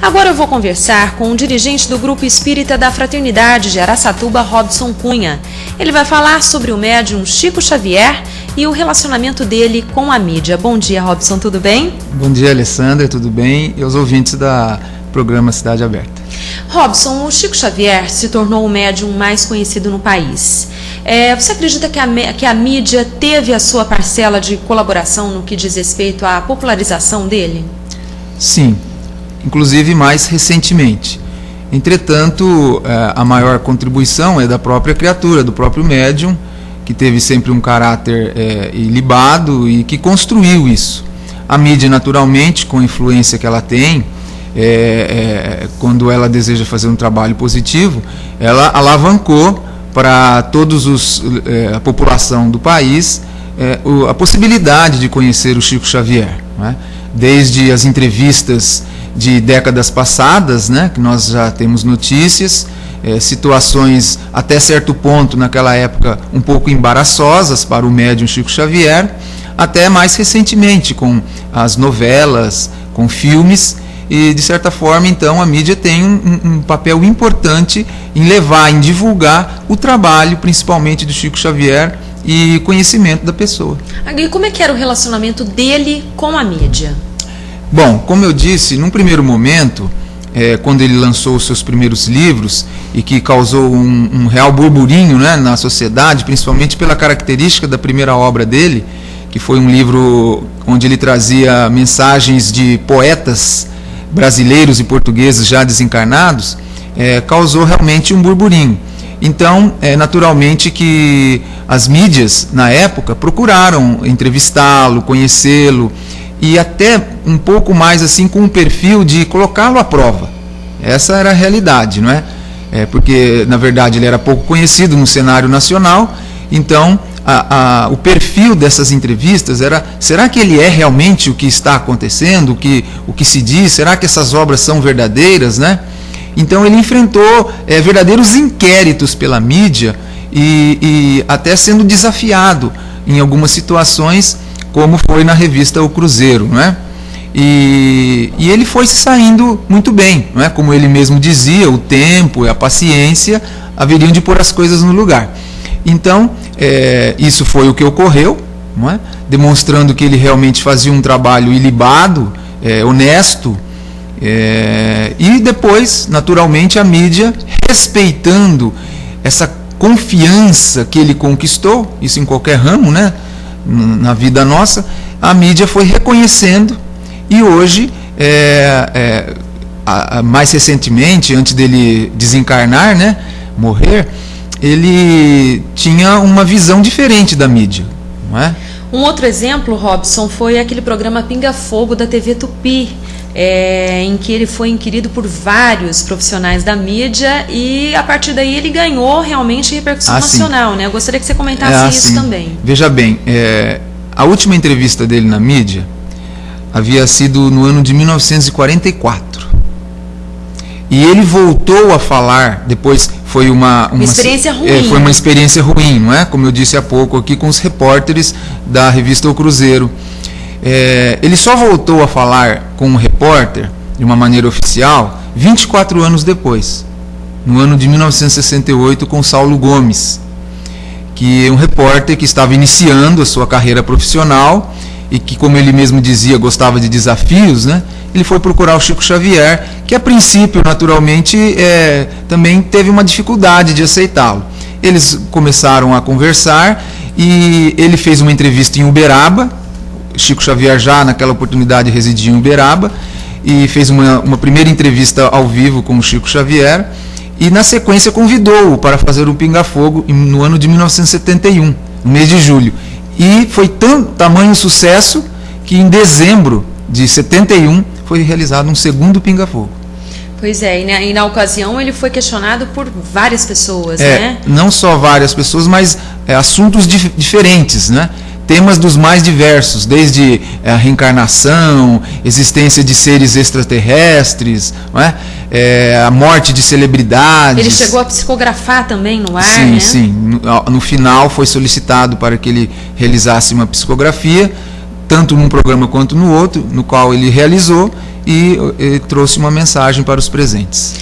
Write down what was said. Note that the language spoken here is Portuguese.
Agora eu vou conversar com o dirigente do Grupo Espírita da Fraternidade de Araçatuba, Robson Cunha. Ele vai falar sobre o médium Chico Xavier e o relacionamento dele com a mídia. Bom dia, Robson, tudo bem? Bom dia, Alessandra, tudo bem? E os ouvintes do programa Cidade Aberta. Robson, o Chico Xavier se tornou o médium mais conhecido no país. Você acredita que a mídia teve a sua parcela de colaboração no que diz respeito à popularização dele? Sim, inclusive mais recentemente. Entretanto, a maior contribuição é da própria criatura, do próprio médium, que teve sempre um caráter ilibado e que construiu isso. A mídia, naturalmente, com a influência que ela tem, quando ela deseja fazer um trabalho positivo, ela alavancou para a população do país a possibilidade de conhecer o Chico Xavier, né? Desde as entrevistas de décadas passadas, né, que nós já temos notícias, situações até certo ponto naquela época um pouco embaraçosas para o médium Chico Xavier, até mais recentemente com as novelas, com filmes. E, de certa forma, então, a mídia tem um papel importante em levar, em divulgar o trabalho, principalmente do Chico Xavier, e conhecimento da pessoa. E como é que era o relacionamento dele com a mídia? Bom, como eu disse, num primeiro momento, quando ele lançou os seus primeiros livros, e que causou um real burburinho, né, na sociedade, principalmente pela característica da primeira obra dele, que foi um livro onde ele trazia mensagens de poetas brasileiros e portugueses já desencarnados, causou realmente um burburinho. Então, naturalmente que as mídias, na época, procuraram entrevistá-lo, conhecê-lo, e até um pouco mais assim com o perfil de colocá-lo à prova. Essa era a realidade, não é? Porque, na verdade, ele era pouco conhecido no cenário nacional, então o perfil dessas entrevistas era: será que ele é realmente o que está acontecendo, o que se diz? Será que essas obras são verdadeiras, né? Então ele enfrentou verdadeiros inquéritos pela mídia e até sendo desafiado em algumas situações, como foi na revista O Cruzeiro, não é? E ele foi se saindo muito bem, não é? Como ele mesmo dizia, o tempo e a paciência haveriam de pôr as coisas no lugar. Então, isso foi o que ocorreu, não é? Demonstrando que ele realmente fazia um trabalho ilibado, honesto, e depois, naturalmente, a mídia, respeitando essa confiança que ele conquistou, isso em qualquer ramo, né? Na vida nossa, a mídia foi reconhecendo, e hoje, mais recentemente, antes dele desencarnar, né, morrer, ele tinha uma visão diferente da mídia, não é? Um outro exemplo, Robson, foi aquele programa Pinga Fogo da TV Tupi, em que ele foi inquirido por vários profissionais da mídia e a partir daí ele ganhou realmente repercussão nacional, né? Eu gostaria que você comentasse isso também. Veja bem, a última entrevista dele na mídia havia sido no ano de 1944. E ele voltou a falar, depois foi uma experiência ruim. Foi uma experiência ruim, não é? Como eu disse há pouco aqui com os repórteres da revista O Cruzeiro. Ele só voltou a falar com um repórter, de uma maneira oficial, 24 anos depois, no ano de 1968, com Saulo Gomes, que é um repórter que estava iniciando a sua carreira profissional e que, como ele mesmo dizia, gostava de desafios, né? Ele foi procurar o Chico Xavier, que a princípio, naturalmente, também teve uma dificuldade de aceitá-lo. Eles começaram a conversar e ele fez uma entrevista em Uberaba. Chico Xavier já naquela oportunidade residia em Uberaba e fez uma primeira entrevista ao vivo com o Chico Xavier e, na sequência, convidou-o para fazer um pinga-fogo no ano de 1971, no mês de julho. E foi tamanho sucesso que em dezembro de 71 foi realizado um segundo pinga-fogo. Pois é, e na ocasião ele foi questionado por várias pessoas, né? Não só várias pessoas, mas assuntos diferentes, né? Temas dos mais diversos, desde a reencarnação, existência de seres extraterrestres, não é? A morte de celebridades. Ele chegou a psicografar também no ar, sim, né? Sim, no final foi solicitado para que ele realizasse uma psicografia, tanto num programa quanto no outro, no qual ele realizou, e trouxe uma mensagem para os presentes.